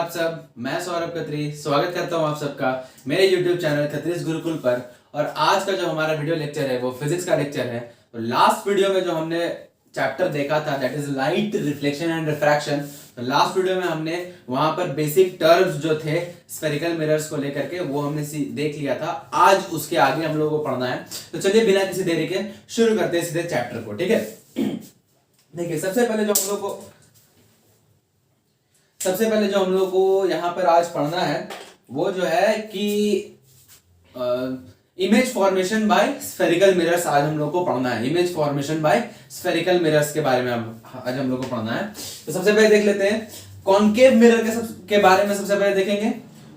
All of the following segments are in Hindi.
आप सब। मैं सौरभ खत्री स्वागत करता हूं आप सबका मेरे YouTube चैनल खत्रीज गुरुकुल पर। और आज का जो हमारा वीडियो लेक्चर है वो फिजिक्स का लेक्चर है। तो लास्ट वीडियो में जो हमने चैप्टर देखा था that is light reflection and refraction, तो लास्ट वीडियो में हमने वहां पर बेसिक टर्म्स जो थे स्फेरिकल मिरर्स को लेकर के वो हमने देख लिया था। आज उसके आगे हम लोगों को पढ़ना है। तो चलिए बिना किसी देरी के शुरू करते हैं सीधे चैप्टर को। ठीक है, देखिए सबसे पहले जो हम लोग को यहाँ पर आज पढ़ना है वो जो है कि image formation by spherical mirrors. आज हम लोग को पढ़ना है image formation by spherical mirrors के बारे में आज हम लोग को पढ़ना है। तो सबसे पहले देख लेते हैं कॉनकेव मिरर के बारे में। सबसे पहले देखेंगे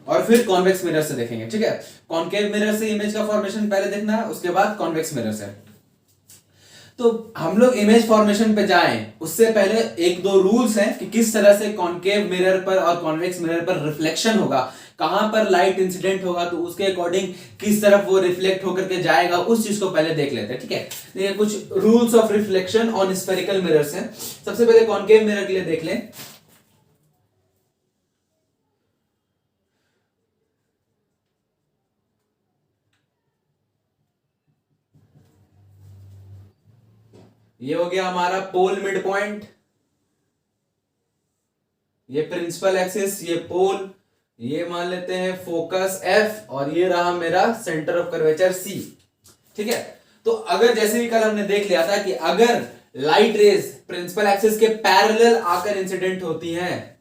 और फिर कॉन्वेक्स मिरर से देखेंगे। ठीक है, कॉनकेव मिरर से इमेज का फॉर्मेशन पहले देखना है, उसके बाद कॉन्वेक्स मिरर से। तो हम लोग इमेज फॉर्मेशन पे जाएं उससे पहले एक दो रूल्स हैं कि किस तरह से कॉनकेव मिरर पर और कॉन्वेक्स मिरर पर रिफ्लेक्शन होगा, कहां पर लाइट इंसिडेंट होगा तो उसके अकॉर्डिंग किस तरफ वो रिफ्लेक्ट होकर के जाएगा, उस चीज को पहले देख लेते हैं। ठीक है, देखिए कुछ rules of reflection on spherical mirrors हैं। सबसे पहले कॉनकेव मिरर के लिए देख लें। ये हो गया हमारा पोल मिड पॉइंट, ये प्रिंसिपल एक्सिस, ये पोल, ये मान लेते हैं फोकस F और ये रहा मेरा सेंटर ऑफ कर्वेचर C। ठीक है, तो अगर जैसे भी कल हमने देख लिया था कि अगर लाइट रेज प्रिंसिपल एक्सिस के पैरेलल आकर इंसिडेंट होती हैं,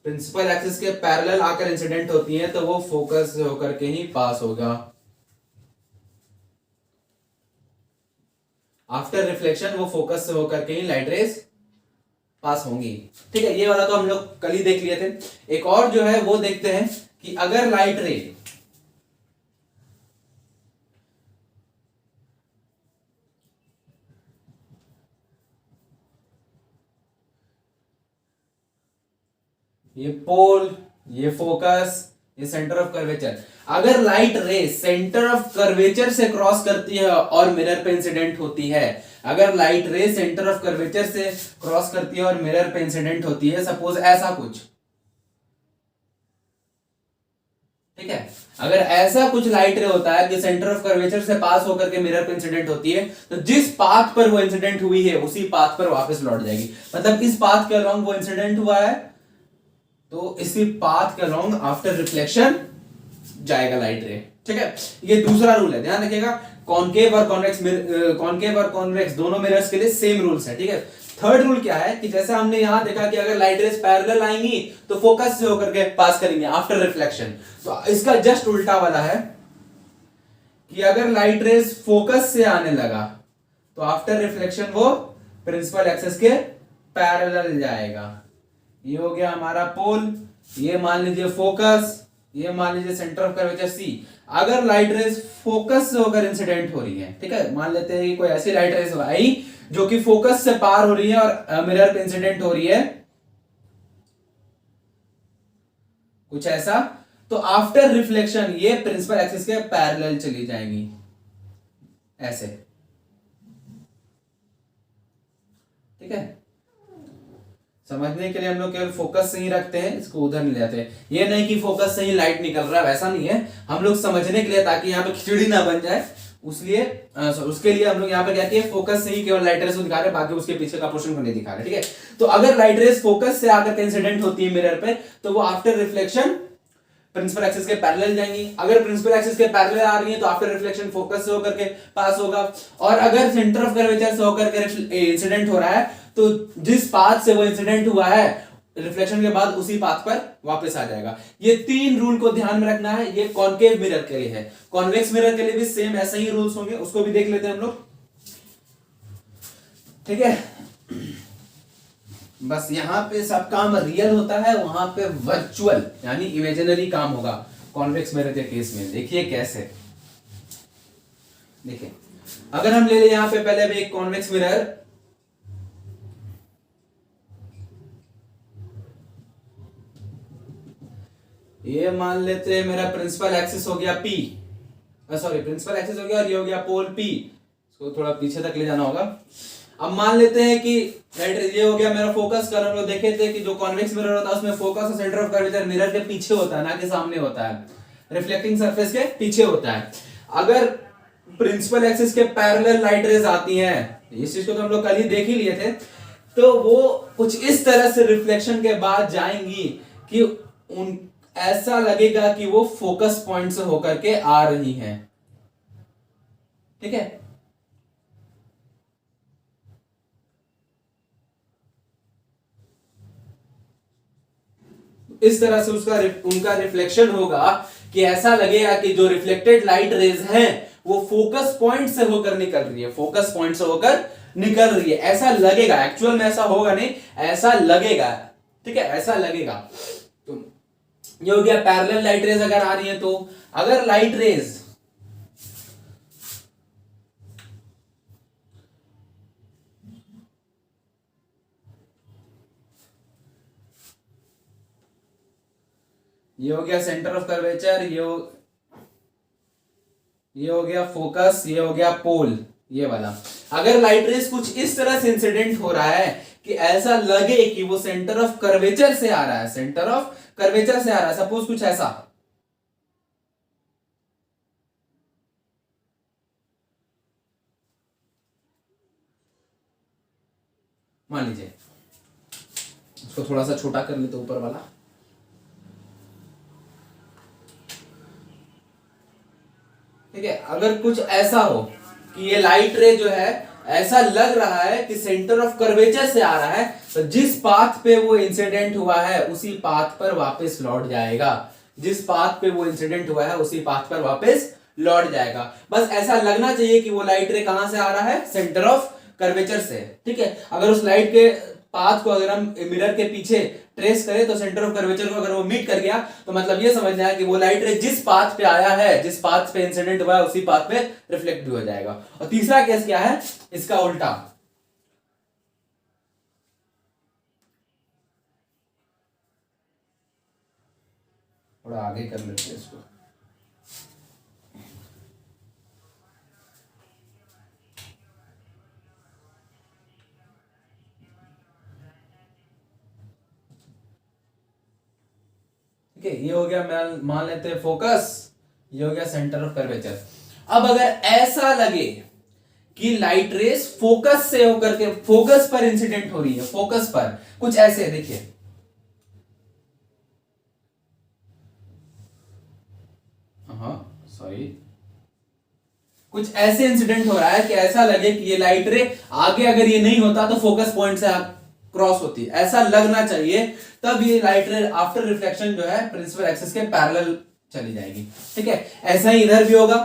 प्रिंसिपल एक्सिस के पैरेलल आकर इंसिडेंट होती हैं तो वो फोकस से होकर के ही पास होगा। आफ्टर रिफ्लेक्शन वो फोकस से होकर के ही लाइट रेज पास होंगी। ठीक है, ये वाला तो हम लोग कल ही देख लिए थे। एक और जो है वो देखते हैं कि अगर लाइट रे ये पोल, ये फोकस, ये सेंटर ऑफ कर्वेचर, अगर लाइट रे सेंटर ऑफ कर्वेचर से क्रॉस करती है और मिरर पे इंसिडेंट होती है, अगर लाइट रे सेंटर ऑफ कर्वेचर से क्रॉस करती है और मिरर पे इंसिडेंट होती है, सपोज ऐसा कुछ। ठीक है, अगर ऐसा कुछ लाइट रे होता है कि सेंटर ऑफ कर्वेचर से पास होकर के मिरर पे इंसिडेंट होती है, तो जिस पाथ पर वो इंसिडेंट हुई है उसी पाथ पर वापस लौट जाएगी। मतलब इस पाथ के अलोंग वो इंसिडेंट हुआ है तो इसी पाथ के अलोंग आफ्टर रिफ्लेक्शन जाएगा लाइट रे। ठीक है, ये दूसरा रूल है, ध्यान रखिएगा। कॉनकेव और कॉन्वेक्स दोनों मिरर्स के लिए सेम रूल्स है। ठीक है, थर्ड रूल क्या है कि जैसे हमने यहां देखा कि अगर लाइट रेज पैरेलल आएंगी तो फोकस से होकर के पास करेंगे आफ्टर रिफ्लेक्शन। तो इसका जस्ट उल्टा वाला है कि अगर लाइट रेज फोकस से आने लगा तो आफ्टर रिफ्लेक्शन वो प्रिंसिपल एक्सिस के पैरेलल जाएगा। ये हो गया हमारा पोल, ये मान लीजिए फोकस, ये मान लीजिए सेंटर ऑफ कर्वेचर C। अगर लाइट रेज फोकस से होकर इंसिडेंट हो रही है, ठीक है, मान लेते हैं कि कोई ऐसी लाइट रेज आई जो कि फोकस से पार हो रही है और मिरर पे इंसिडेंट हो रही है, कुछ ऐसा, तो आफ्टर रिफ्लेक्शन ये प्रिंसिपल एक्सिस के पैरेलल चली जाएंगी ऐसे। ठीक है, समझने के लिए हम लोग केवल फोकस से ही रखते हैं, इसको उधर नहीं ले जाते। ये नहीं कि फोकस से ही लाइट निकल रहा है, वैसा नहीं है। हम लोग समझने के लिए ताकि यहाँ पे खिचड़ी ना बन जाए उसके लिए हम लोग यहाँ पे क्या किए, फोकस से ही केवल लाइट रेस को दिखा रहे, बाकी उसके पीछे का पोर्शन को नहीं दिखा रहे। ठीक है, तो अगर लाइट रेस फोकस से आकर के इंसिडेंट होती है मिरर पे तो वो आफ्टर रिफ्लेक्शन प्रिंसिपल एक्सिस के पैरेलल जाएंगी। अगर प्रिंसिपल एक्सिस के पैरेलल आ रही है तो आफ्टर रिफ्लेक्शन फोकस से होकर के पास होगा। और अगर सेंटर ऑफ कर्वेचर से होकर के इंसिडेंट हो रहा है तो जिस पाथ से वो इंसिडेंट हुआ है रिफ्लेक्शन के बाद उसी पाथ पर वापस आ जाएगा। ये तीन रूल को ध्यान में रखना है। ये कॉनकेव मिरर के लिए है। कॉन्वेक्स मिरर के लिए भी सेम ऐसे ही रूल्स होंगे, उसको भी देख लेते हैं हम लोग। ठीक है, बस यहां पे सब काम रियल होता है, वहां पे वर्चुअल यानी इमेजिनरी काम होगा कॉन्वेक्स मिरर के केस में। देखिए कैसे, देखिए अगर हम ले ले यहां पे पहले भी एक कॉन्वेक्स मिरर, ये मान लेते हैं मेरा प्रिंसिपल एक्सिस हो गया P, सॉरी प्रिंसिपल एक्सिस हो गया और ये हो गया पोल P। इसको थोड़ा पीछे तक ले जाना होगा। अब मान लेते हैं कि लाइट ये हो गया मेरा फोकस कर, हम लोग देखे थे कि जो कॉन्वेक्स मिरर होता है उसमें फोकस और सेंटर ऑफ कर्वेचर मिरर के पीछे होता है, ना कि सामने होता है, रिफ्लेक्टिंग सरफेस के पीछे होता है। अगर प्रिंसिपल एक्सिस के पैरेलल लाइट रेज आती हैं, इस चीज को तो हम लोग कल ही देख ही लिए थे, तो वो कुछ इस तरह से रिफ्लेक्शन के बाद जाएंगी कि उन ऐसा लगेगा कि वो फोकस पॉइंट से होकर के आ रही हैं। ठीक है, इस तरह से उसका उनका रिफ्लेक्शन होगा कि ऐसा लगेगा कि जो रिफ्लेक्टेड लाइट रेज हैं वो फोकस पॉइंट से होकर निकल रही है, फोकस पॉइंट से होकर निकल रही है, ऐसा लगेगा। एक्चुअल में ऐसा होगा नहीं, ऐसा लगेगा। ठीक है, ऐसा लगेगा। तो ये हो गया पैरेलल लाइट रेज अगर आ रही है तो। अगर लाइट रेज ये हो गया सेंटर ऑफ कर्वेचर, ये हो गया फोकस, ये हो गया पोल, ये वाला। अगर लाइट रेस कुछ इस तरह से इंसिडेंट हो रहा है कि ऐसा लगे कि वो सेंटर ऑफ कर्वेचर से आ रहा है, सेंटर ऑफ कर्वेचर से आ रहा है, सपोज कुछ ऐसा, मान लीजिए इसको थोड़ा सा छोटा कर लेते ऊपर वाला। ठीक है, अगर कुछ ऐसा हो कि ये लाइट रे जो है ऐसा लग रहा है कि सेंटर ऑफ कर्वेचर से आ रहा है, तो जिस पाथ पे वो इंसिडेंट हुआ है उसी पाथ पर वापस लौट जाएगा, जिस पाथ पे वो इंसिडेंट हुआ है उसी पाथ पर वापस लौट जाएगा। बस ऐसा लगना चाहिए कि वो लाइट रे कहां से आ रहा है, सेंटर ऑफ कर्वेचर से। ठीक है, अगर उस लाइट के पाथ को अगर हम मिरर के पीछे ट्रेस करें तो सेंटर ऑफ कर्वेचर को अगर वो मीट कर गया तो मतलब ये समझना है कि वो लाइट रे जिस पाथ पे आया है, जिस पाथ पे इंसिडेंट हुआ है उसी पाथ पे रिफ्लेक्ट भी हो जाएगा। और तीसरा केस क्या है, इसका उल्टा, थोड़ा आगे कर लेते हैं इसको। ठीक है, ये हो गया, मान लेते हैं फोकस, ये हो गया सेंटर ऑफ कर्वेचर। अब अगर ऐसा लगे कि लाइट रेस फोकस से होकर के फोकस पर इंसिडेंट हो रही है, फोकस पर कुछ ऐसे देखिए, हाँ सॉरी, कुछ ऐसे इंसिडेंट हो रहा है कि ऐसा लगे कि ये लाइट रे आगे अगर ये नहीं होता तो फोकस पॉइंट से क्रॉस होती, ऐसा लगना चाहिए, तब ये लाइट रे आफ्टर रिफ्लेक्शन जो है प्रिंसिपल एक्सिस के पैरेलल चली जाएगी। ठीक है, ऐसा ही इधर भी होगा।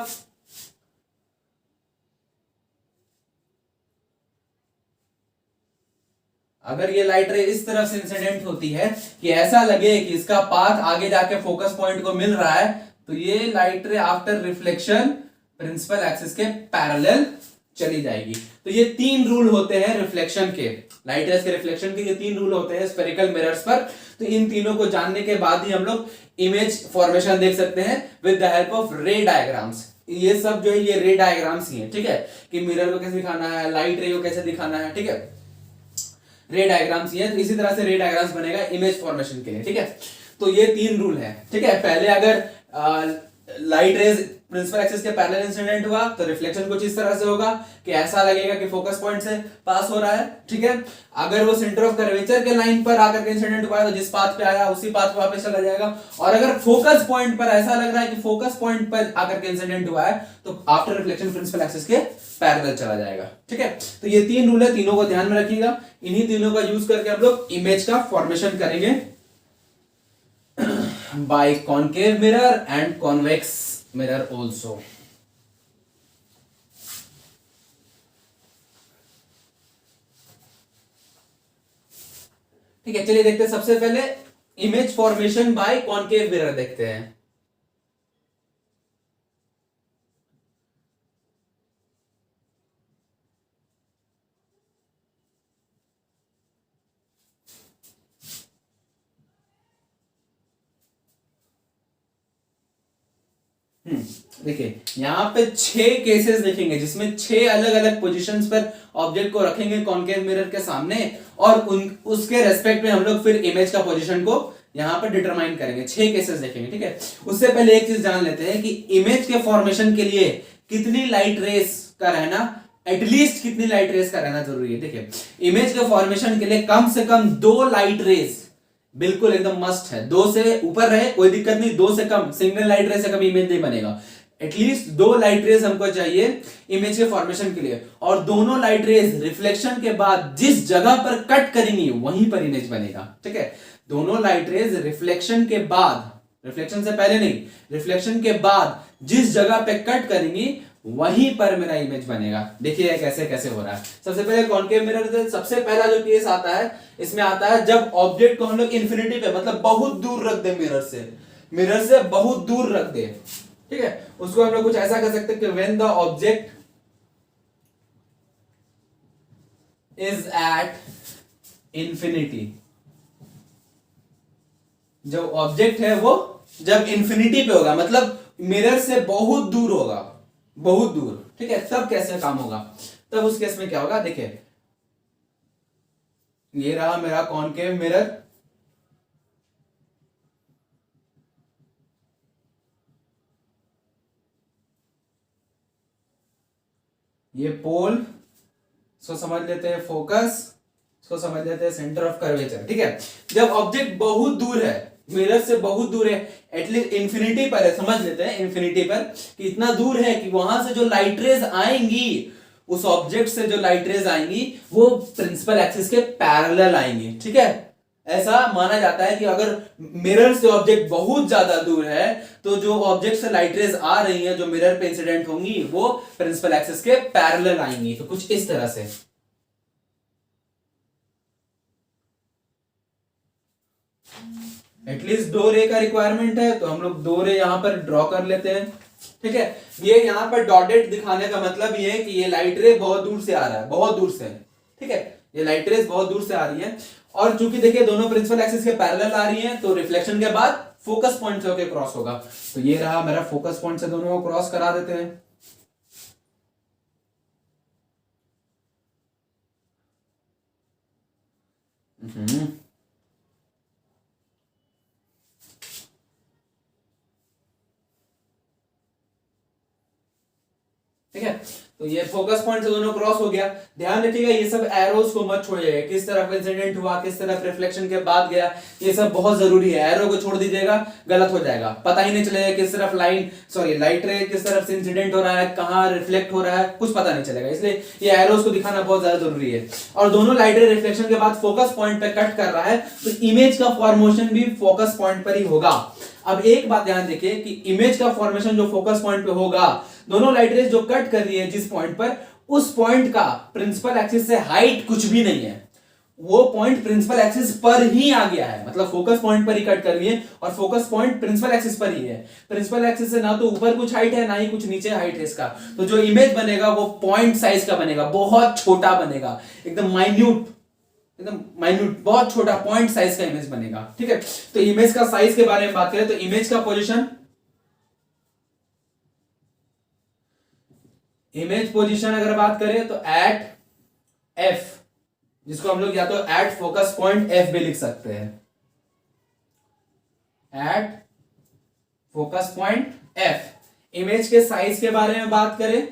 अगर ये लाइट रे इस तरफ से इंसिडेंट होती है कि ऐसा लगे कि इसका पाथ आगे जाके फोकस पॉइंट को मिल रहा है, तो ये light ray after reflection principal axis के पैरेलल चली जाएगी। तो ये तीन रूल होते हैं रिफ्लेक्शन के, लाइट रेस के रिफ्लेक्शन के ये तीन रूल होते हैं स्फेरिकल मिरर्स पर। तो इन तीनों को जानने के बाद ही हम लोग इमेज फॉर्मेशन देख सकते हैं विद द हेल्प ऑफ रे डायग्राम्स। ये सब जो है ये रे डायग्राम्स ही है। ठीक है, कि मिरर को कैसे दिखाना है, लाइट रे को कैसे दिखाना है। ठीक है, रे डायग्राम्स ही है, तो इसी तरह से रे डायग्राम्स बनेगा इमेज फॉर्मेशन के लिए। ठीक है, तो ये तीन रूल है। ठीक है, पहले अगर लाइट रेज प्रिंसिपल एक्सिस के पैरेलल इंसिडेंट हुआ तो रिफ्लेक्शन कुछ इस तरह से होगा कि ऐसा लगेगा कि फोकस पॉइंट से पास हो रहा है। ठीक है, अगर वो सेंटर ऑफ कर्वेचर के लाइन पर आकर के इंसिडेंट हुआ है तो जिस पाथ पे आया उसी पाथ पे वापस चला जाएगा। और अगर फोकस पॉइंट पर ऐसा लग रहा है कि फोकस पॉइंट पर आकर के इंसिडेंट हुआ है तो आफ्टर रिफ्लेक्शन प्रिंसिपल एक्सिस के पैरेलल चला जाएगा। ठीक है, तो ये तीन रूल है, तीनों को ध्यान में रखिएगा। इन्हीं तीनों का यूज करके हम लोग इमेज का फॉर्मेशन करेंगे by concave mirror and convex mirror also। ठीक है, चलिए देखते हैं। सबसे पहले image formation by concave mirror देखते हैं। देखिए यहाँ पे 6 केसेस देखेंगे जिसमें 6 अलग अलग पोजीशंस पर ऑब्जेक्ट को रखेंगे कॉनकेव मिरर के सामने, और उसके रेस्पेक्ट में हम लोग फिर इमेज का पोजीशन को यहाँ पर डिटरमाइन करेंगे। 6 केसेस देखेंगे, ठीक है। उससे पहले एक चीज जान लेते हैं कि इमेज के फॉर्मेशन के लिए कितनी लाइट रेस का रहना, एटलीस्ट कितनी लाइट रेस का रहना जरूरी है। देखिए इमेज के फॉर्मेशन के लिए कम से कम 2 लाइट रेस बिल्कुल एकदम मस्ट है। 2 से ऊपर रहे कोई दिक्कत नहीं, 2 से कम, सिंगल लाइट रेस से कभी इमेज नहीं बनेगा। एटलीस्ट 2 लाइट रेज हमको चाहिए इमेज के फॉर्मेशन के लिए, और दोनों लाइट रेज रिफ्लेक्शन के बाद जिस जगह पर कट करेंगी वहीं पर इमेज बनेगा, ठीक है। दोनों लाइट रेज रिफ्लेक्शन के बाद, रिफ्लेक्शन से पहले नहीं, रिफ्लेक्शन के बाद जिस जगह पे कट करेंगी वहीं पर मेरा इमेज बनेगा। देखिए कैसे कैसे हो रहा है। सबसे पहले कॉनकेव मिरर से सबसे पहला जो केस आता है, इसमें आता है जब ऑब्जेक्ट को हम लोग इन्फिनिटी पे, मतलब बहुत दूर रख दे, मिरर से बहुत दूर रख दे, ठीक है। उसको हम लोग कुछ ऐसा कह सकते हैं कि when the object is at infinity, जो ऑब्जेक्ट है वो जब इंफिनिटी पे होगा, मतलब मिरर से बहुत दूर होगा, बहुत दूर, ठीक है। तब कैसे काम होगा, तब उस केस में क्या होगा, देखिए ये रहा मेरा कॉनकेव मिरर, ये पोल, इसको समझ लेते हैं फोकस, इसको समझ लेते हैं सेंटर ऑफ कर्वेचर, ठीक है। जब ऑब्जेक्ट बहुत दूर है, मिरर से बहुत दूर है, एटलीस्ट इंफिनिटी पर है, समझ लेते हैं इंफिनिटी पर कि इतना दूर है कि वहां से जो लाइट रेज आएंगी, उस ऑब्जेक्ट से जो लाइट रेज आएंगी वो प्रिंसिपल एक्सिस के पैरेलल आएंगी, ठीक है। ऐसा माना जाता है कि अगर मिरर से ऑब्जेक्ट बहुत ज्यादा दूर है तो जो ऑब्जेक्ट से लाइट रेज आ रही है जो मिरर पे इंसिडेंट होंगी वो प्रिंसिपल एक्सिस के पैरेलल आएंगी। तो कुछ इस तरह से एटलीस्ट 2 रे का रिक्वायरमेंट है, तो हम लोग 2 रे यहां पर ड्रॉ कर लेते हैं, ठीक है। ये यहां पर डॉटेड दिखाने का मतलब ये है कि ये लाइट रे बहुत दूर से आ रहा है, बहुत दूर से, ठीक है। ये लाइट रेज बहुत दूर से आ रही है, और चूंकि देखिए दोनों प्रिंसिपल एक्सिस के पैरेलल आ रही हैं, तो रिफ्लेक्शन के बाद फोकस पॉइंट से होकर क्रॉस होगा। तो ये रहा मेरा फोकस पॉइंट से दोनों को क्रॉस करा देते हैं। ठीक है, तो ये फोकस पॉइंट से दोनों क्रॉस हो गया। ध्यान रखिएगा ये सब एरोस को मत छोड़िएगा, किस तरफ इंसिडेंट हुआ, किस तरफ रिफ्लेक्शन के बाद गया, ये सब बहुत जरूरी है। एरो को छोड़ दीजिएगा गलत हो जाएगा, पता ही नहीं चलेगा किस तरफ लाइट रे किस तरफ से इंसिडेंट हो रहा है, कहां रिफ्लेक्ट हो रहा है, कुछ पता नहीं चलेगा। इसलिए ये एरोस को दिखाना बहुत ज्यादा जरूरी है। और दोनों लाइट रे रिफ्लेक्शन के बाद फोकस पॉइंट पे कट कर रहा है, तो इमेज का फॉर्मेशन भी फोकस पॉइंट पर ही होगा। अब एक बात ध्यान देखिए कि इमेज का फॉर्मेशन जो फोकस पॉइंट पे होगा, दोनों लाइट रेज जो कट कर रही है जिस पॉइंट पर, उस पॉइंट का प्रिंसिपल एक्सिस से हाइट कुछ भी नहीं है, वो पॉइंट प्रिंसिपल एक्सिस पर ही आ गया है, मतलब फोकस पॉइंट पर ही कट कर रही है और फोकस पॉइंट प्रिंसिपल एक्सिस पर ही है। प्रिंसिपल एक्सिस से ना तो ऊपर कुछ हाइट है ना ही कुछ नीचे हाइट है इसका, तो जो इमेज बनेगा वो पॉइंट साइज का बनेगा, बहुत छोटा बनेगा, एकदम माइन्यूट, बहुत छोटा पॉइंट साइज का इमेज बनेगा, ठीक है। तो इमेज का साइज के बारे में बात करें तो इमेज का पोजीशन, इमेज पोजीशन अगर बात करें तो एट एफ, जिसको हम लोग या तो एट फोकस पॉइंट एफ भी लिख सकते हैं, at focus point F. Image के साइज के बारे में बात करें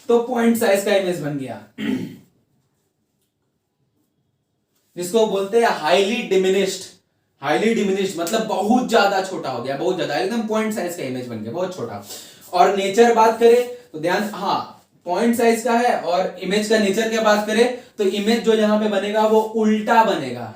तो पॉइंट साइज का इमेज बन गया, जिसको बोलते हैं हाईली डिमिनिश्ड, मतलब बहुत ज्यादा छोटा हो गया, बहुत ज्यादा, एकदम पॉइंट साइज का इमेज बन गया, बहुत छोटा। और नेचर बात करें तो ध्यान, पॉइंट साइज का है, और इमेज का नेचर की बात करें तो इमेज जो यहां पे बनेगा वो उल्टा बनेगा,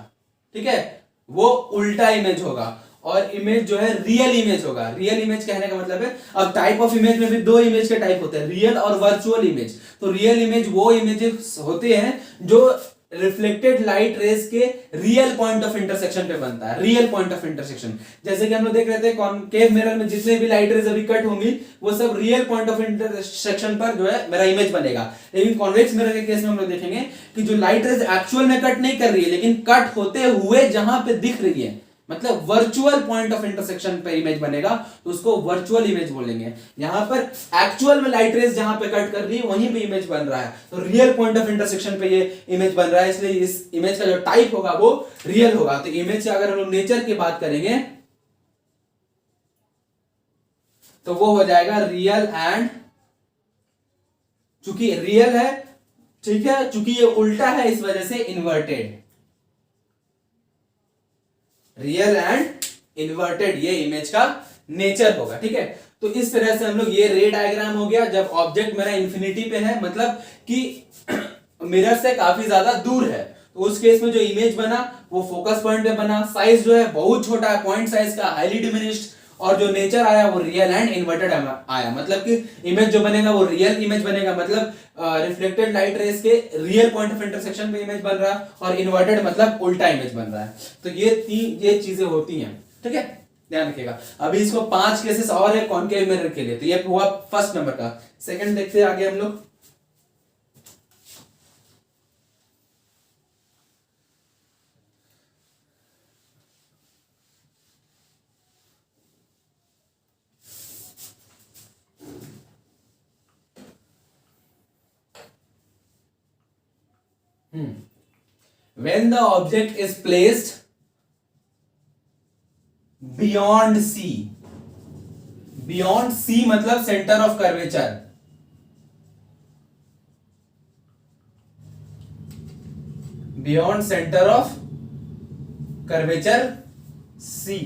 ठीक है, वो उल्टा इमेज होगा। और इमेज जो है रियल इमेज होगा। रियल इमेज कहने का मतलब है, अब टाइप ऑफ इमेज में भी 2 इमेज के टाइप होते हैं, रियल और वर्चुअल इमेज। तो रियल इमेज वो इमेजेस होते हैं जो रिफ्लेक्टेड लाइट रेज के रियल पॉइंट ऑफ इंटरसेक्शन पे बनता है, रियल पॉइंट ऑफ इंटरसेक्शन। जैसे कि हम लोग देख रहे थे कॉनकेव मिरर में जितने भी लाइट रेज अभी कट होंगी वो सब रियल पॉइंट ऑफ इंटरसेक्शन पर जो है मेरा इमेज बनेगा। लेकिन कॉन्वेक्स मिरर के केस में हम लोग देखेंगे कि जो लाइट रेज एक्चुअल में कट नहीं कर रही है, लेकिन कट होते हुए जहां पे दिख रही है, मतलब वर्चुअल पॉइंट ऑफ इंटरसेक्शन पे इमेज बनेगा तो उसको वर्चुअल इमेज बोलेंगे। यहां पर एक्चुअल में लाइट रेज जहां पे कट कर रही है वहीं पे इमेज बन रहा है, तो रियल पॉइंट ऑफ इंटरसेक्शन पे ये इमेज बन रहा है, इसलिए इस इमेज का जो टाइप होगा वो रियल होगा। तो इमेज से अगर हम लोग नेचर की बात करेंगे तो वो हो जाएगा रियल एंड, चूंकि रियल है, ठीक है, चूंकि ये उल्टा है इस वजह से इन्वर्टेड, रियल एंड इन्वर्टेड ये इमेज का नेचर होगा। ठीक है, तो इस तरह से हम लोग, ये रे डायग्राम हो गया जब ऑब्जेक्ट मेरा इंफिनिटी पे है, मतलब कि मिरर से काफी ज्यादा दूर है, तो उस केस में जो इमेज बना वो फोकस पॉइंट पे बना, साइज जो है बहुत छोटा है, पॉइंट साइज का, हाईली डिमिनिश्ड, और जो नेचर आया वो रियल एंड इन्वर्टेड आया, मतलब कि इमेज जो बनेगा वो रियल इमेज बनेगा, मतलब रिफ्लेक्टेड लाइट रेस के रियल पॉइंट ऑफ इंटरसेक्शन पे इमेज बन रहा है, और इन्वर्टेड मतलब उल्टा इमेज बन रहा है। तो ये चीजें होती हैं। ठीक है, ध्यान रखिएगा। अभी इसको 5 केसेस और है कॉनकेव मिरर के लिए, तो ये हुआ फर्स्ट नंबर का। सेकंड देखते हैं आगे हम लोग। When the object is placed beyond C, beyond C मतलब centre of curvature, beyond centre of curvature C।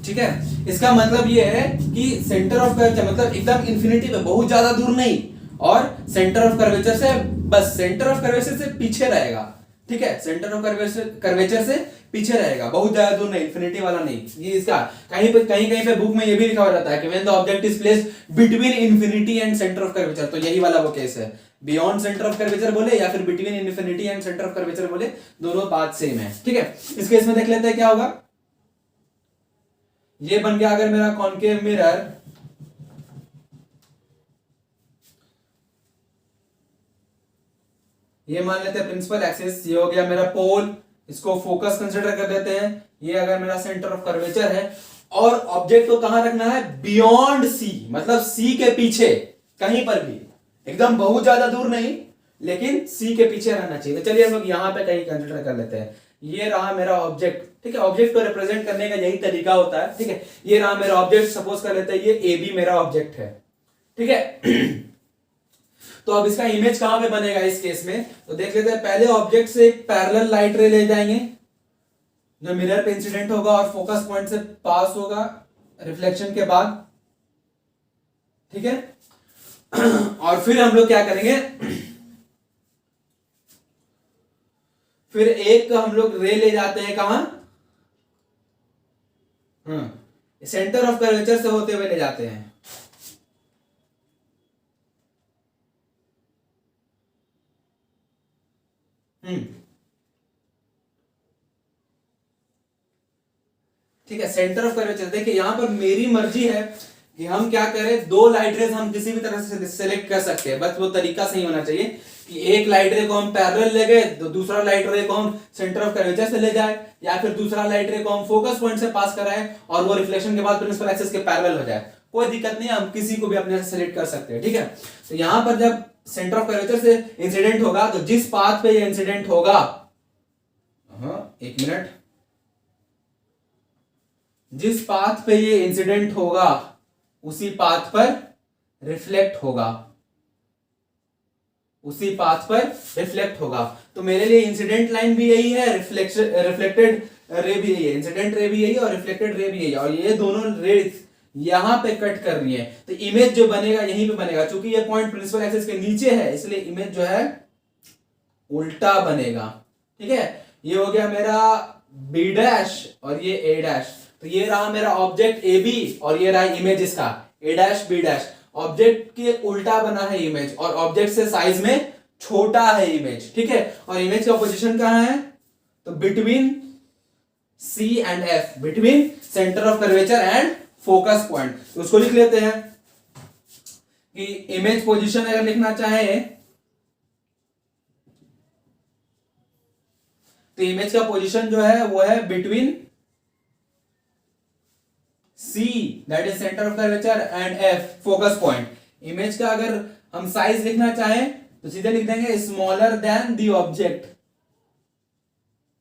ठीक है, इसका मतलब ये है कि सेंटर ऑफ कर्वेचर मतलब एकदम इंफिनिटी पे, बहुत ज्यादा दूर नहीं, और सेंटर ऑफ कर्वेचर से, बस सेंटर ऑफ कर्वेचर से पीछे रहेगा। ठीक है, सेंटर ऑफ कर्वेचर से पीछे रहेगा, बहुत ज्यादा दूर नहीं, इंफिनिटी वाला नहीं। ये इसका कहीं पे बुक में ये भी लिखा हुआ रहता है कि when the object is placed between infinity and centre of curvature, तो यही वाला वो केस है। बियॉन्ड सेंटर ऑफ कर्वेचर बोले या फिर between infinity and centre of curvature बोले, दोनों बात सेम है। ठीक है, इस केस में देख लेते हैं क्या होगा। ये बन गया अगर मेरा कॉनकेव मिरर, ये मान लेते हैं प्रिंसिपल एक्सिस, ये हो गया मेरा पोल, इसको फोकस कंसीडर कर लेते हैं। ये अगर मेरा सेंटर ऑफ कर्वेचर है, और ऑब्जेक्ट को कहां रखना है, बियॉन्ड सी, मतलब सी के पीछे कहीं पर भी, एकदम बहुत ज्यादा दूर नहीं, लेकिन सी के पीछे रहना चाहिए। तो चलिए हम लोग यहां पे कहीं कंसीडर कर लेते हैं। ये रहा मेरा ऑब्जेक्ट। ठीक है, ऑब्जेक्ट को रिप्रेजेंट करने का यही तरीका होता है। ठीक है, ये रहा मेरा ऑब्जेक्ट, सपोज कर लेते हैं ये ए बी मेरा ऑब्जेक्ट है। ठीक है तो अब इसका इमेज कहां पे बनेगा इस केस में, तो देख लेते हैं। पहले ऑब्जेक्ट से एक पैरेलल लाइट रे ले जाएंगे जो मिरर पे इंसिडेंट होगा और फोकस पॉइंट से पास होगा रिफ्लेक्शन के बाद। ठीक है और फिर हम लोग क्या करेंगे, फिर एक हम लोग रे ले जाते हैं कहां, सेंटर ऑफ कर्वेचर से होते हुए ले जाते हैं। ठीक है, सेंटर ऑफ कर्वेचर। देखिए यहां पर मेरी मर्जी है कि हम क्या करें, दो लाइट रेज हम किसी भी तरह से सिलेक्ट कर सकते हैं, बस वो तरीका सही होना चाहिए कि एक लाइट रे को हम पैरेलल ले गए, तो दूसरा लाइट रे को हम सेंटर ऑफ कर्वेचर से ले जाए, या फिर दूसरा लाइट रे को हम फोकस पॉइंट से पास कराएं और वो रिफ्लेक्शन के बाद प्रिंसिपल एक्सिस के पैरेलल हो जाए। कोई दिक्कत नहीं है, हम किसी को भी अपने से सिलेक्ट कर सकते हैं। ठीक है, तो यहां पर जब सेंटर ऑफ कर्वेचर से इंसिडेंट होगा, तो जिस पाथ पे ये इंसिडेंट होगा, एक मिनट, जिस पाथ पे ये इंसिडेंट होगा उसी पाथ पर रिफ्लेक्ट होगा, उसी पाथ पर रिफ्लेक्ट होगा। तो मेरे लिए इंसिडेंट लाइन भी यही है, रिफ्लेक्टेड रे भी यही है, इंसिडेंट रे भी यही है और रिफ्लेक्टेड रे भी यही है, और ये दोनों रेज यहां पे कट कर रही है, तो इमेज जो बनेगा यहीं पे बनेगा। चूंकि ये पॉइंट प्रिंसिपल एक्सिस के नीचे है, इसलिए इमेज जो है उल्टा बनेगा। ठीक है, ये हो गया मेरा बी डैश और ये ए डैश। तो ये रहा मेरा ऑब्जेक्ट ए बी और ये रहा इमेज इसका ए डैश बी डैश। ऑब्जेक्ट के उल्टा बना है इमेज, और ऑब्जेक्ट से साइज में छोटा है इमेज। ठीक है, और इमेज का पोजीशन कहां है, तो between C and F, between centre of curvature and focus point. तो उसको लिख लेते हैं कि इमेज पोजीशन अगर लिखना चाहे तो इमेज का पोजीशन जो है वो है between C that is centre of curvature and F focus point. Image का अगर हम साइज लिखना चाहें तो सीधे लिख देंगे smaller than the object,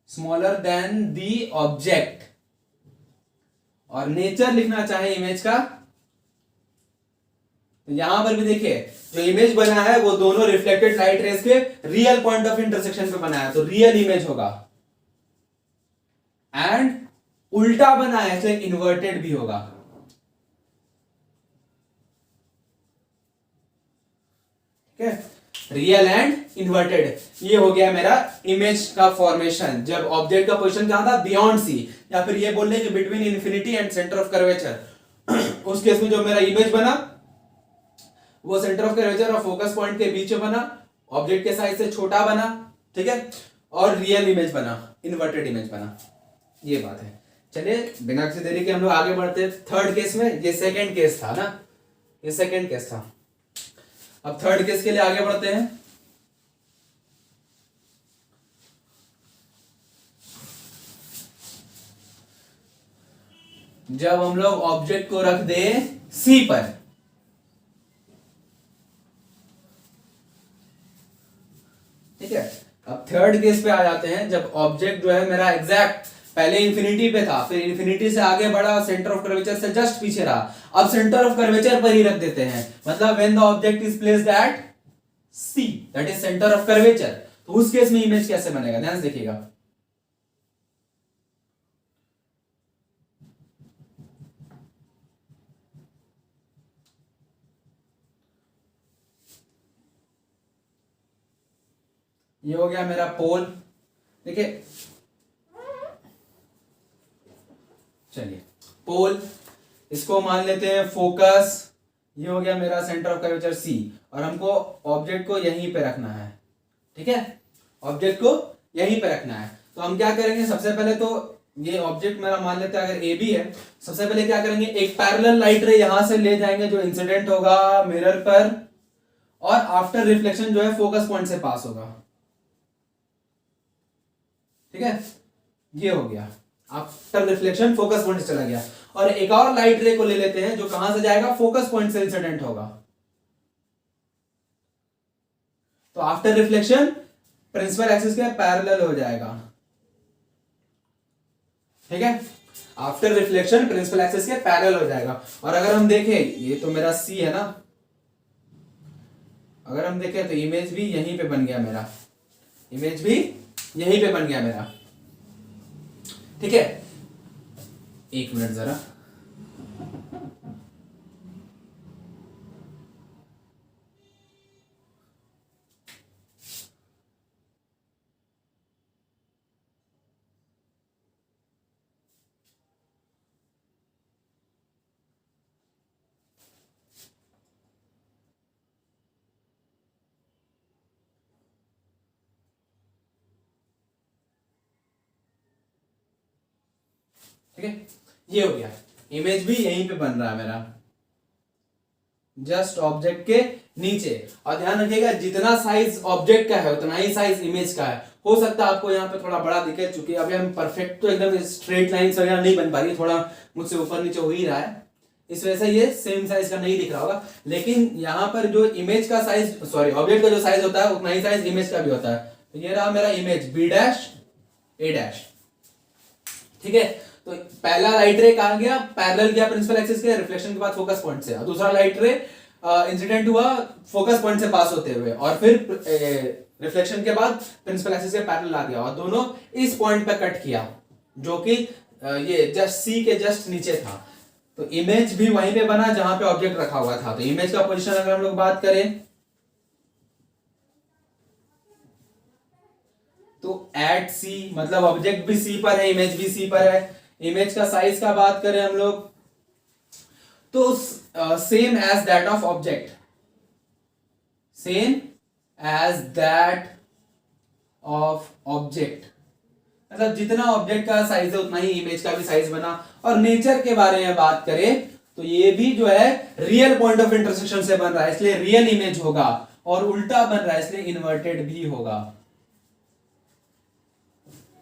smaller than the object. और नेचर लिखना चाहे इमेज का तो यहां पर भी देखिए जो इमेज बना है वो दोनों रिफ्लेक्टेड लाइट रेज के रियल पॉइंट ऑफ इंटरसेक्शन पे बना है, तो रियल इमेज होगा। एंड उल्टा बना है इसलिए इन्वर्टेड भी होगा। ठीक है, रियल एंड इन्वर्टेड, ये हो गया मेरा इमेज का फॉर्मेशन जब ऑब्जेक्ट का पोजीशन कहां था, बियॉन्ड सी, या फिर ये बोल रहे कि between infinity and centre of curvature. उस केस में जो मेरा इमेज बना वो सेंटर ऑफ कर्वेचर और फोकस पॉइंट के बीच में बना, ऑब्जेक्ट के साइज से छोटा बना, ठीक है, और रियल इमेज बना, इन्वर्टेड इमेज बना, ये बात है। चलिए बिना किसी देरी के हम लोग आगे बढ़ते हैं थर्ड केस में। ये सेकंड केस था ना, ये सेकंड केस था। अब थर्ड केस के लिए आगे बढ़ते हैं। जब हम लोग ऑब्जेक्ट को रख दे सी पर, ठीक है, अब थर्ड केस पे आ जाते हैं जब ऑब्जेक्ट जो है मेरा एग्जैक्ट पहले इंफिनिटी पे था, फिर इंफिनिटी से आगे बढ़ा, सेंटर ऑफ कर्वेचर से जस्ट पीछे रहा, अब सेंटर ऑफ कर्वेचर पर ही रख देते हैं। मतलब when the object is placed at C that is centre of curvature, तो उस केस में इमेज कैसे बनेगा, ध्यान से देखिएगा। ये हो गया मेरा पोल, देखिए, चलिए पोल, इसको मान लेते हैं फोकस, ये हो गया मेरा सेंटर ऑफ कर्वेचर सी, और हमको ऑब्जेक्ट को यहीं पे रखना है। ठीक है, ऑब्जेक्ट को यहीं पे रखना है, तो हम क्या करेंगे, सबसे पहले तो ये ऑब्जेक्ट मेरा मान लेते हैं अगर ए बी है, सबसे पहले क्या करेंगे, एक पैरेलल लाइट रे यहां से ले जाएंगे जो इंसिडेंट होगा मिरर पर, और आफ्टर रिफ्लेक्शन जो है फोकस पॉइंट से पास होगा। ठीक है, ये हो गया, आफ्टर रिफ्लेक्शन फोकस पॉइंट से चला गया। और एक और लाइट रे को ले लेते हैं जो कहां से जाएगा, फोकस पॉइंट से इंसिडेंट होगा। तो आफ्टर रिफ्लेक्शन प्रिंसिपल एक्सिस के पैरेलल हो जाएगा। ठीक है, आफ्टर रिफ्लेक्शन प्रिंसिपल एक्सिस के पैरेलल हो जाएगा। और अगर हम देखें, ये तो मेरा सी है ना, अगर हम देखें तो इमेज भी यहीं पे बन गया मेरा, इमेज भी यहीं पे बन गया मेरा। ठीक है, एक मिनट जरा, ठीक है, ये हो गया, इमेज भी यहीं पे बन रहा है मेरा, जस्ट ऑब्जेक्ट के नीचे। और ध्यान रखिएगा जितना साइज ऑब्जेक्ट का है उतना ही साइज इमेज का है। हो सकता है आपको यहाँ पे थोड़ा बड़ा दिखे, चूंकि अभी हम परफेक्ट तो एकदम स्ट्रेट लाइन्स वगैरह नहीं बन पा रही, थोड़ा मुझसे ऊपर नीचे हो ही रहा है, इस वजह से ये सेम साइज का नहीं दिख रहा होगा। लेकिन यहाँ पर जो इमेज का साइज, सॉरी ऑब्जेक्ट का जो साइज होता है उतना ही साइज इमेज का भी होता है। तो ये रहा मेरा इमेज बी डैश ए डैश। ठीक है, तो पहला लाइट रे कहां गया, पैरेलल गया प्रिंसिपल एक्सिस के, रिफ्लेक्शन के बाद फोकस पॉइंट से, और दूसरा लाइट रे इंसिडेंट हुआ फोकस पॉइंट से पास होते हुए, और फिर रिफ्लेक्शन के बाद प्रिंसिपल एक्सिस के पैरेलल आ गया, और दोनों इस पॉइंट पे कट किया जो कि ये जस्ट सी के जस्ट नीचे था। तो इमेज भी वहीं पे बना जहां पे ऑब्जेक्ट रखा हुआ था। तो इमेज का पोजीशन अगर हम लोग बात करें तो एट सी, मतलब ऑब्जेक्ट भी सी पर है, इमेज भी सी पर है। इमेज का साइज का बात करें हम लोग तो same as that of object, same as that of object, मतलब जितना ऑब्जेक्ट का साइज है उतना ही इमेज का भी साइज बना। और नेचर के बारे में बात करें तो ये भी जो है रियल पॉइंट ऑफ इंटरसेक्शन से बन रहा है इसलिए रियल इमेज होगा, और उल्टा बन रहा है इसलिए इन्वर्टेड भी होगा,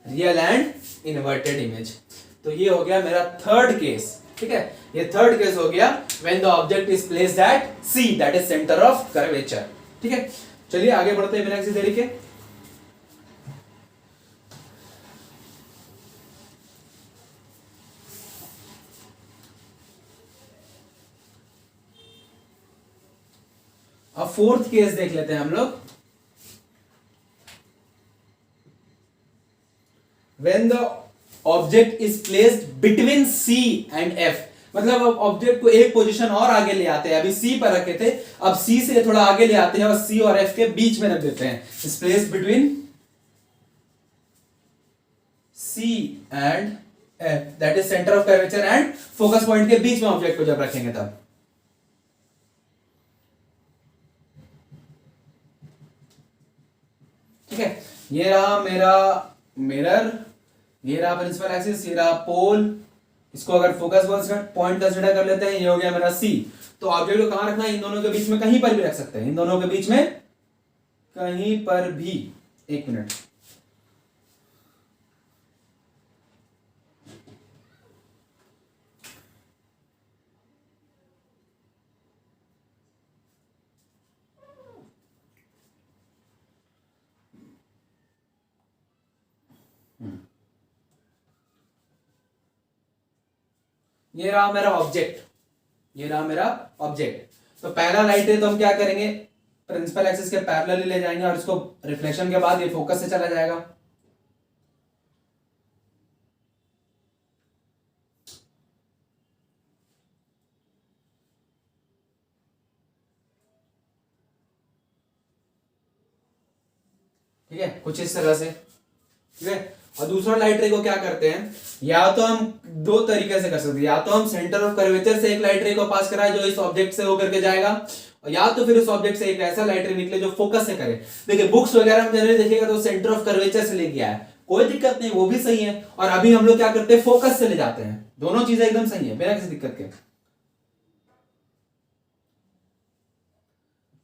रियल एंड इन्वर्टेड इमेज। तो ये हो गया मेरा थर्ड केस। ठीक है, ये थर्ड केस हो गया when the object is placed at C, that is centre of curvature. ठीक है, चलिए आगे बढ़ते हैं मीनाक्षी थ्योरी के। अब फोर्थ केस देख लेते हैं हम लोग। When the object is placed between C and F, मतलब अब ऑब्जेक्ट को एक पोजीशन और आगे ले आते हैं, अभी C पर रखे थे, अब C से थोड़ा आगे ले आते हैं और C और F के बीच में रख देते हैं। Is placed between C and F, that is centre of curvature and focus point के बीच में ऑब्जेक्ट को जब रखेंगे तब। ठीक है, ये रहा मेरा मिरर, ये रहा प्रिंसिपल एक्सिस, ये रहा पोल। इसको अगर फोकस पॉइंट कंसीडर कर लेते हैं, ये हो गया मेरा सी। तो ऑब्जेक्ट को कहां रखना है? इन दोनों के बीच में कहीं पर भी रख सकते हैं, इन दोनों के बीच में कहीं पर भी। एक मिनट, ये रहा मेरा ऑब्जेक्ट, ये रहा मेरा ऑब्जेक्ट। तो पहला लाइट है तो हम क्या करेंगे, प्रिंसिपल एक्सिस के पैरेलल ले जाएंगे और इसको रिफ्लेक्शन के बाद ये फोकस से चला जाएगा। ठीक है, कुछ इस तरह से। ठीक है, और दूसरा लाइट रे को क्या करते हैं, या तो हम दो तरीके से कर सकते हैं, या तो हम सेंटर ऑफ कर्वेचर से एक लाइट रे को पास कराए जो इस ऑब्जेक्ट से होकर के जाएगा, और या तो फिर उस ऑब्जेक्ट से एक ऐसा लाइट रे निकले जो फोकस से करे। देखिए बुक्स वगैरह में जनरली देखिएगा तो सेंटर ऑफ कर्वेचर से ले गया है, कोई दिक्कत नहीं, वो भी सही है। और अभी हम लोग क्या करते हैं, फोकस से ले जाते हैं। दोनों चीजें एकदम सही है बिना किसी दिक्कत के।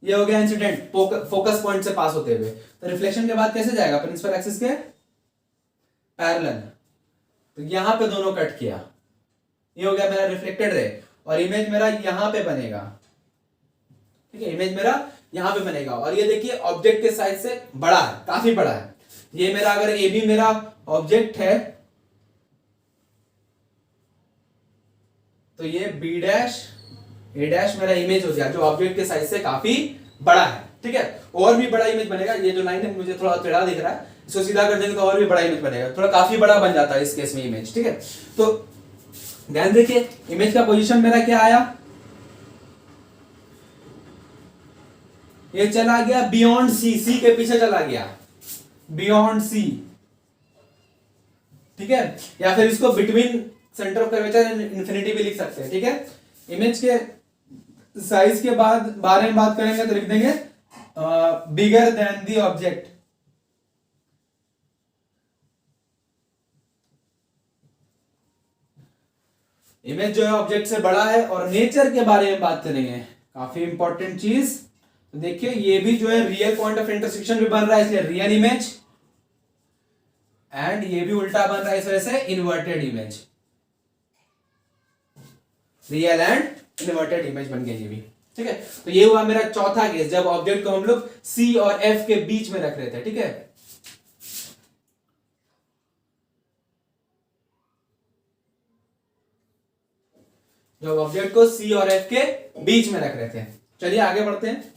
ये हो गया इंसिडेंट फोकस पॉइंट से पास होते हुए। तो रिफ्लेक्शन के बाद कैसे जाएगा, प्रिंसिपल एक्सिस के पैरेलल। तो यहां पे दोनों कट किया, ये हो गया मेरा रिफ्लेक्टेड रे, और इमेज मेरा यहां पे बनेगा। ठीक है, इमेज मेरा यहां पे बनेगा, और ये देखिए ऑब्जेक्ट के साइज से बड़ा है, काफी बड़ा है। ये मेरा अगर ए भी मेरा ऑब्जेक्ट है तो ये बी डैश ए डैश मेरा इमेज हो गया जो ऑब्जेक्ट के साइज से काफी बड़ा है। ठीक है, और भी बड़ा इमेज बनेगा। ये जो लाइन है मुझे थोड़ा टेढ़ा दिख रहा है, इसको सीधा कर देंगे तो और भी बड़ा इमेज बनेगा, थोड़ा काफी बड़ा बन जाता है इस केस में इमेज। ठीक है, तो ध्यान देखिए इमेज का पोजीशन मेरा क्या आया, ये चला गया बियॉन्ड सी, सी के पीछे चला गया, बियॉन्ड सी। ठीक है, या फिर इसको between centre of curvature and infinity भी लिख सकते हैं। ठीक है, इमेज के साइज के बाद बारे में बात करेंगे तो लिख देंगे bigger than the object. Image जो है ऑब्जेक्ट से बड़ा है। और नेचर के बारे में बात करेंगे, काफी इंपॉर्टेंट चीज। तो देखिए ये भी जो है रियल पॉइंट ऑफ इंटरसेक्शन भी बन रहा है, इसलिए रियल इमेज, एंड ये भी उल्टा बन रहा है, इस वजह से inverted image. Real and inverted image बन गया ये भी। ठीक है, तो ये हुआ मेरा चौथा केस जब ऑब्जेक्ट को हम लोग सी और एफ के बीच में रख रहे थे। ठीक है, जब ऑब्जेक्ट को सी और एफ के बीच में रख रहे थे। चलिए आगे बढ़ते हैं।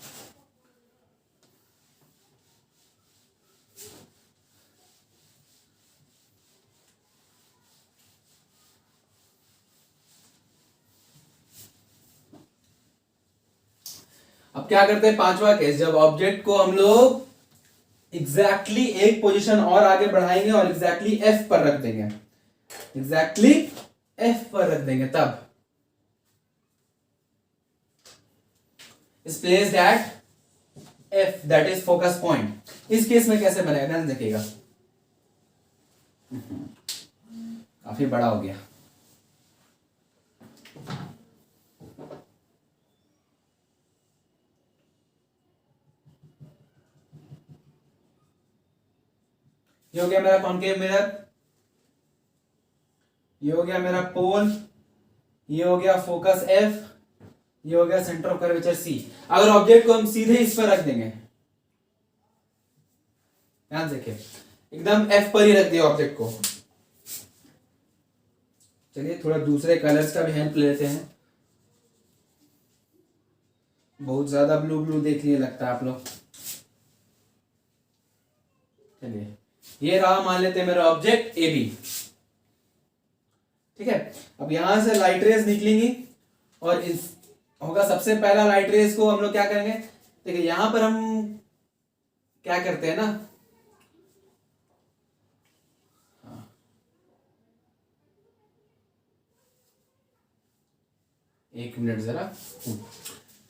अब क्या करते हैं, पांचवा केस, जब ऑब्जेक्ट को हम लोग एग्जैक्टली एक पोजीशन और आगे बढ़ाएंगे और एग्जैक्टली एफ पर रख देंगे, एग्जैक्टली एफ पर रख देंगे, तब is placed eight F, that is focus point. इस केस में कैसे बनेगा ध्यान देखिएगा, काफी बड़ा हो गया। ये हो गया मेरा कॉनकेव मिरर, ये हो गया मेरा पोल, ये हो गया फोकस F, ये हो गया सेंटर ऑफ कर्वेचर C। अगर ऑब्जेक्ट को हम सीधे इस पर रख देंगे, ध्यान से देखिए, एकदम F पर ही रख दिया ऑब्जेक्ट को। चलिए थोड़ा दूसरे कलर्स का भी हेल्प लेते हैं। बहुत ज्यादा ब्लू ब्लू देख लिए लगता है आप लोग। चलिए ये रहा, मान लेते हैं मेरा ऑब्जेक्ट AB, ठीक है। अब यहां से लाइट रेज निकलेंगी और इस होगा सबसे पहला लाइट रेज को हम लोग क्या करेंगे, देखिए यहां पर हम क्या करते हैं ना, एक मिनट जरा,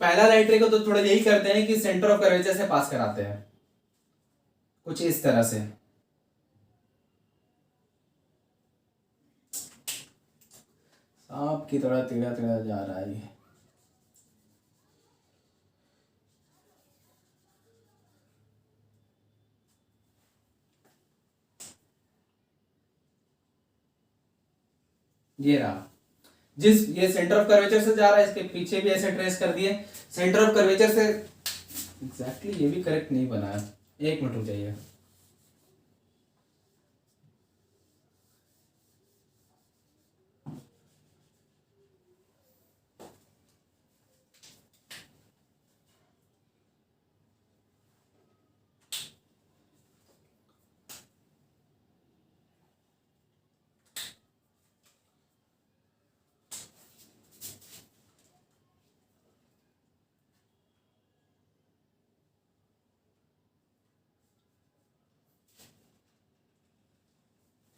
पहला लाइट रे को तो थोड़ा यही करते हैं कि सेंटर ऑफ कर्वेचर से पास कराते हैं कुछ इस तरह से। सांप की थोड़ा टेढ़ा टेढ़ा जा रहा है ये रहा, जिस ये सेंटर ऑफ कर्वेचर से जा रहा है, इसके पीछे भी ऐसे ट्रेस कर दिए सेंटर ऑफ कर्वेचर से। एग्जैक्टली ये भी करेक्ट नहीं बना है, एक मिनट रुक जाइए।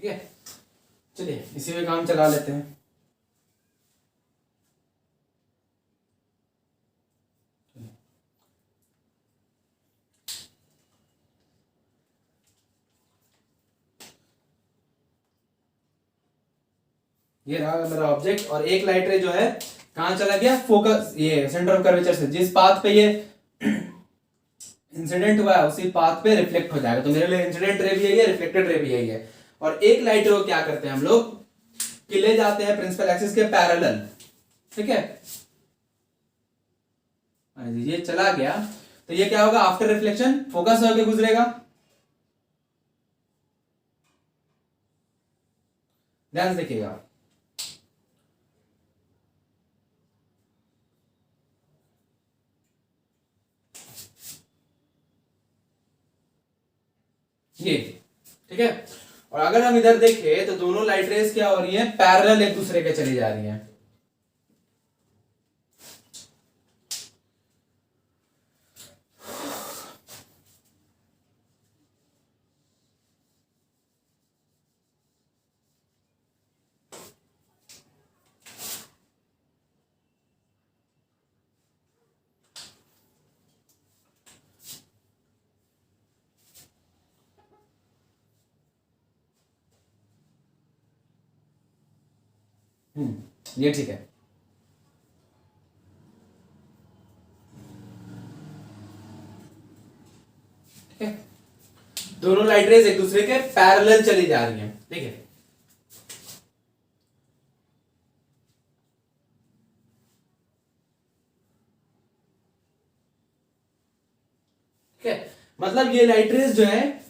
ठीक है, चलिए इसी में काम चला लेते हैं। ये रहा मेरा ऑब्जेक्ट और एक लाइट रे जो है कहां चला गया, फोकस ये सेंटर ऑफ कर्वेचर से जिस पाथ पे ये इंसिडेंट हुआ है उसी पाथ पे रिफ्लेक्ट हो जाएगा। तो मेरे लिए इंसिडेंट रे भी यही है, रिफ्लेक्टेड रे भी यही है। और एक लाइट रे को क्या करते हैं हम लोग कि ले जाते हैं प्रिंसिपल एक्सिस के पैरेलल, ठीक है। ये चला गया तो ये क्या होगा, आफ्टर रिफ्लेक्शन फोकस होकर गुजरेगा, ध्यान से देखिएगा। ये ठीक है, और अगर हम इधर देखें तो दोनों लाइट रेस क्या हो रही हैं, पैरेलल एक दूसरे के चली जा रही हैं। ये ठीक है। ठीक है, दोनों लाइट रेज एक दूसरे के पैरेलल चली जा रही हैं, ठीक है। ठीक है, मतलब ये लाइट रेज जो है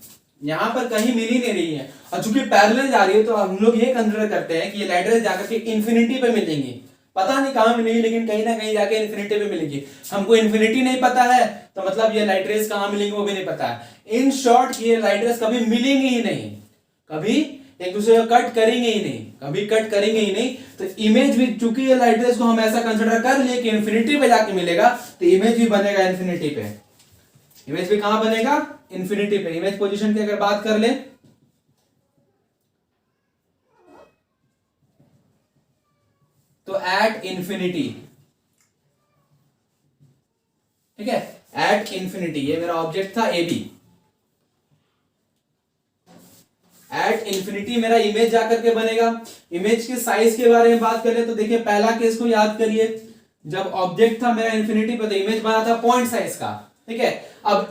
यहां पर कहीं मिल ही नहीं रही है, और चूंकि पैरेलल जा रही है तो हम लोग ये कंसीडर करते हैं कि ये लाइट रेज जाकर के इन्फिनिटी पे मिलेंगी। पता नहीं कहां मिलेगी, लेकिन कहीं ना कहीं जाके इन्फिनिटी पे मिलेगी। हमको इन्फिनिटी नहीं पता है तो मतलब ये लाइट रेज कहां मिलेंगी वो भी नहीं पता है। इन शॉर्ट ये लाइट रेज कभी मिलेंगी ही नहीं, कभी एक दूसरे को कट करेंगे ही नहीं, कभी कट करेंगे ही नहीं। तो इमेज भी, चूंकि ये लाइट रेज को हम ऐसा कंसिडर कर लिए कि इन्फिनिटी पे जाके मिलेगा, तो इमेज भी बनेगा इन्फिनिटी पे। इमेज भी कहां बनेगा, इन्फिनिटी पे। इमेज पोजीशन की अगर बात कर ले तो एट इन्फिनिटी, ठीक है, एट इन्फिनिटी। ये मेरा ऑब्जेक्ट था AB, एट इन्फिनिटी मेरा इमेज जाकर के बनेगा। इमेज के साइज के बारे में बात करें तो देखिए पहला केस को याद करिए, जब ऑब्जेक्ट था मेरा इन्फिनिटी पे तो इमेज बना था पॉइंट साइज का, ठीक है। अब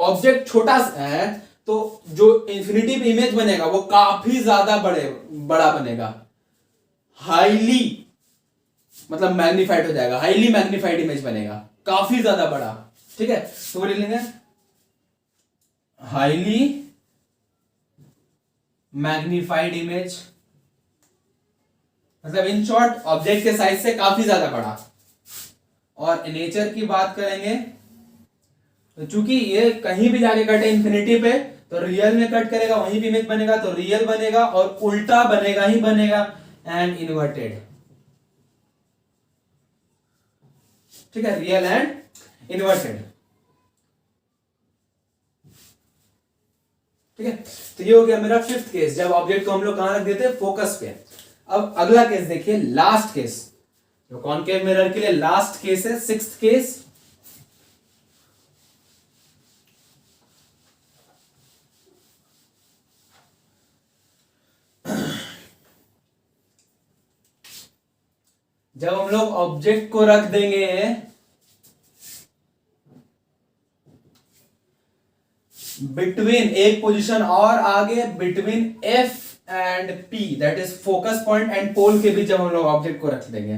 ऑब्जेक्ट छोटा है तो जो इन्फिनिटी पे इमेज बनेगा वो काफी ज्यादा बड़ा बनेगा, हाईली मतलब मैग्नीफाइड हो जाएगा, हाईली मैग्नीफाइड इमेज बनेगा, काफी ज्यादा बड़ा। ठीक है, तो वो लिख लेंगे हाईली मैग्नीफाइड इमेज, मतलब इन शॉर्ट ऑब्जेक्ट के साइज से काफी ज्यादा बड़ा। और नेचर की बात करेंगे तो चूंकि ये कहीं भी जाके कटे इंफिनिटी पे, तो रियल में कट करेगा वहीं भी इमेज बनेगा, तो रियल बनेगा और उल्टा बनेगा ही बनेगा, एंड इन्वर्टेड। ठीक है, रियल एंड इन्वर्टेड। ठीक है, तो ये हो गया मेरा फिफ्थ केस, जब ऑब्जेक्ट को हम लोग कहां रख देते हैं, फोकस पे। अब अगला केस देखिए, लास्ट केस, जो कॉनकेव मिरर के लिए लास्ट केस है, सिक्स्थ केस। जब हम लोग ऑब्जेक्ट को रख देंगे बिटवीन, एक पोजीशन और आगे, between F and P, that is focus point and pole के बीच जब हम लोग ऑब्जेक्ट को रख देंगे।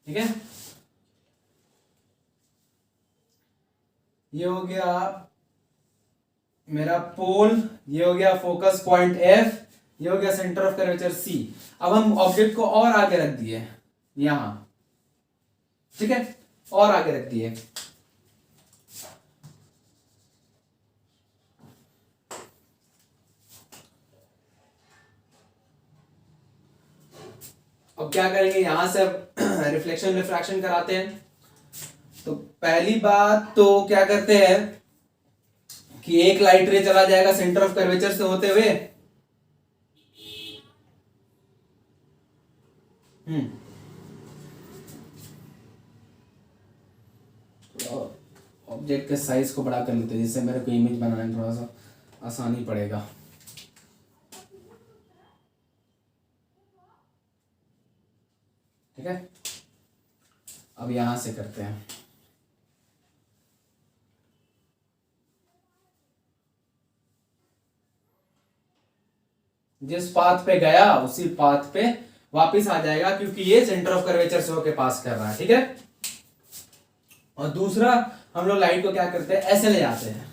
ठीक है, ये हो गया मेरा पोल, ये हो गया फोकस पॉइंट एफ, ये हो गया सेंटर ऑफ कर्वेचर सी। अब हम ऑब्जेक्ट को और आगे रख दिए यहां। ठीक है, और आगे रख दिए। अब क्या करेंगे, यहां से रिफ्लेक्शन रिफ्रैक्शन कराते हैं। तो पहली बात तो क्या करते हैं कि एक लाइट रे चला जाएगा सेंटर ऑफ कर्वेचर से होते हुए, ऑब्जेक्ट के साइज को बड़ा कर लेते हैं, जिससे मेरे को इमेज बनाने में थोड़ा सा आसानी पड़ेगा। ठीक है, अब यहां से करते हैं। जिस पाथ पे गया उसी पाथ पे वापस आ जाएगा, क्योंकि ये सेंटर ऑफ कर्वेचर से होके पास कर रहा है। ठीक है, और दूसरा हम लोग लाइट को क्या करते हैं, ऐसे ले जाते हैं,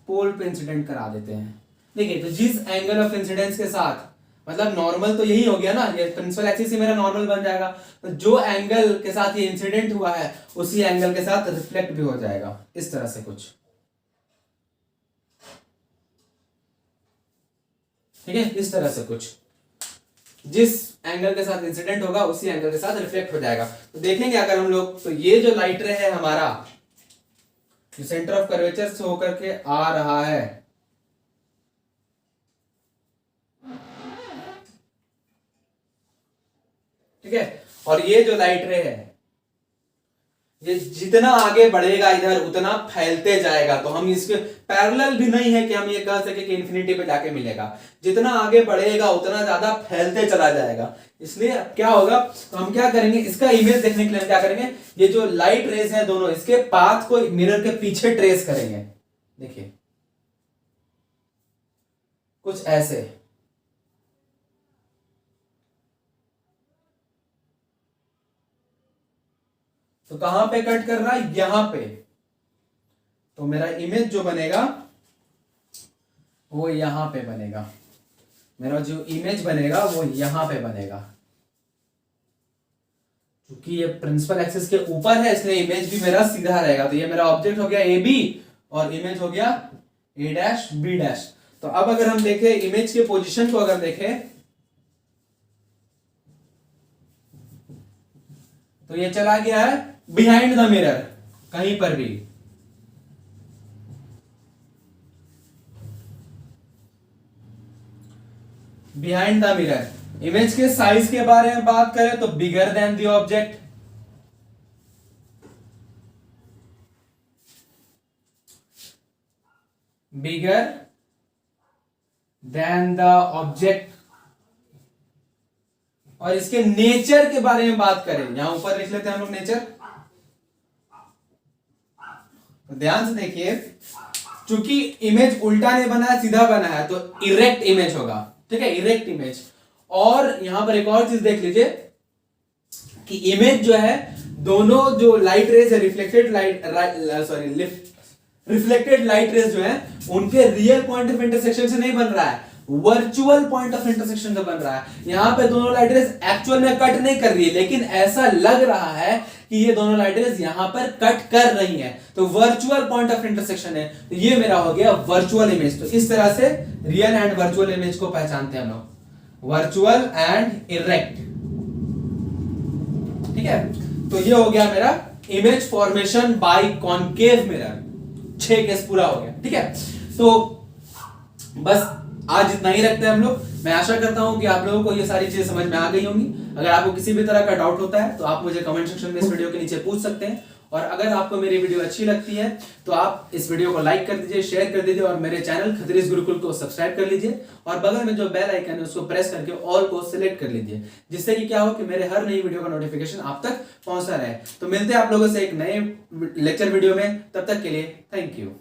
पोल पे इंसिडेंट करा देते हैं। देखिए, तो जिस एंगल ऑफ इंसिडेंस के साथ, मतलब नॉर्मल तो यही हो गया ना, ये प्रिंसिपल एक्सिस ही मेरा नॉर्मल बन जाएगा, तो जो एंगल के साथ ये इंसिडेंट हुआ है उसी एंगल के साथ रिफ्लेक्ट भी हो जाएगा, इस तरह से कुछ। ठीक है, इस तरह से कुछ, जिस एंगल के साथ इंसिडेंट होगा उसी एंगल के साथ रिफ्लेक्ट हो जाएगा। तो देखेंगे अगर हम लोग, तो ये जो लाइट रे है हमारा, जो सेंटर ऑफ कर्वेचर से होकर के आ रहा है, ठीक है, और ये जो लाइट रे है, ये जितना आगे बढ़ेगा इधर उतना फैलते जाएगा। तो हम इसके पैरेलल भी नहीं है कि हम ये कह सके कि इंफिनिटी पे जाके मिलेगा, जितना आगे बढ़ेगा उतना ज्यादा फैलते चला जाएगा। इसलिए क्या होगा, तो हम क्या करेंगे, इसका इमेज देखने के लिए क्या करेंगे, ये जो लाइट रेस है दोनों, इसके पाथ को मिरर के पीछे ट्रेस करेंगे। देखिए कुछ ऐसे, तो कहां पे कट कर रहा है, यहां पे। तो मेरा इमेज जो बनेगा वो यहां पे बनेगा, मेरा जो इमेज बनेगा वो यहां पे बनेगा। क्योंकि ये प्रिंसिपल एक्सिस के ऊपर है इसलिए इमेज भी मेरा सीधा रहेगा। तो ये मेरा ऑब्जेक्ट हो गया ए बी और इमेज हो गया ए डैश बी डैश। तो अब अगर हम देखें इमेज के पोजीशन को, अगर देखें तो ये चला गया है बिहाइंड द मिरर, कहीं पर भी। Behind the mirror. इमेज के साइज के बारे में बात करें तो bigger than the object, bigger than the object. और इसके नेचर के बारे में बात करें, यहां ऊपर लिख लेते हैं हम लोग नेचर। तो ध्यान से देखिए, चूंकि इमेज उल्टा नहीं बना है, सीधा बना है, तो इरेक्ट इमेज होगा, ठीक है, इरेक्ट इमेज। और यहां पर एक और चीज देख लीजिए कि इमेज जो है, दोनों जो लाइट रेज है, रिफ्लेक्टेड लाइट रेज जो है, उनके रियल पॉइंट ऑफ इंटरसेक्शन से नहीं बन रहा है, वर्चुअल पॉइंट ऑफ इंटरसेक्शन से बन रहा है। यहां पे दोनों लाइट रेज एक्चुअल में कट नहीं कर रही है, लेकिन ऐसा लग रहा है कि ये दोनों लाइट रेज यहां पर कट कर रही हैं, तो वर्चुअल पॉइंट ऑफ इंटरसेक्शन है। तो ये मेरा हो गया वर्चुअल इमेज। तो इस तरह से रियल एंड वर्चुअल इमेज को पहचानते हैं हम लोग, वर्चुअल एंड इरेक्ट, ठीक है। तो ये हो गया मेरा image formation by concave mirror, 6 case पूरा हो गया, ठीक है। तो बस आज इतना ही रखते हैं हम लोग। मैं आशा करता हूं कि आप लोगों को ये सारी चीजें समझ में आ गई होंगी। अगर आपको किसी भी तरह का डाउट होता है तो आप मुझे कमेंट सेक्शन में इस वीडियो के नीचे पूछ सकते हैं। और अगर आपको मेरी वीडियो अच्छी लगती है तो आप इस वीडियो को लाइक कर दीजिए, शेयर कर दीजिए और मेरे चैनल खतरीज गुरुकुल को सब्सक्राइब कर लीजिए। और बगल में जो बेल आइकन है उसको प्रेस करके ऑल को सिलेक्ट कर लीजिए, जिससे कि क्या हो कि मेरे हर नई वीडियो का नोटिफिकेशन आप तक पहुंचता रहे। तो मिलते हैं आप लोगों से एक नए लेक्चर वीडियो में, तब तक के लिए थैंक यू।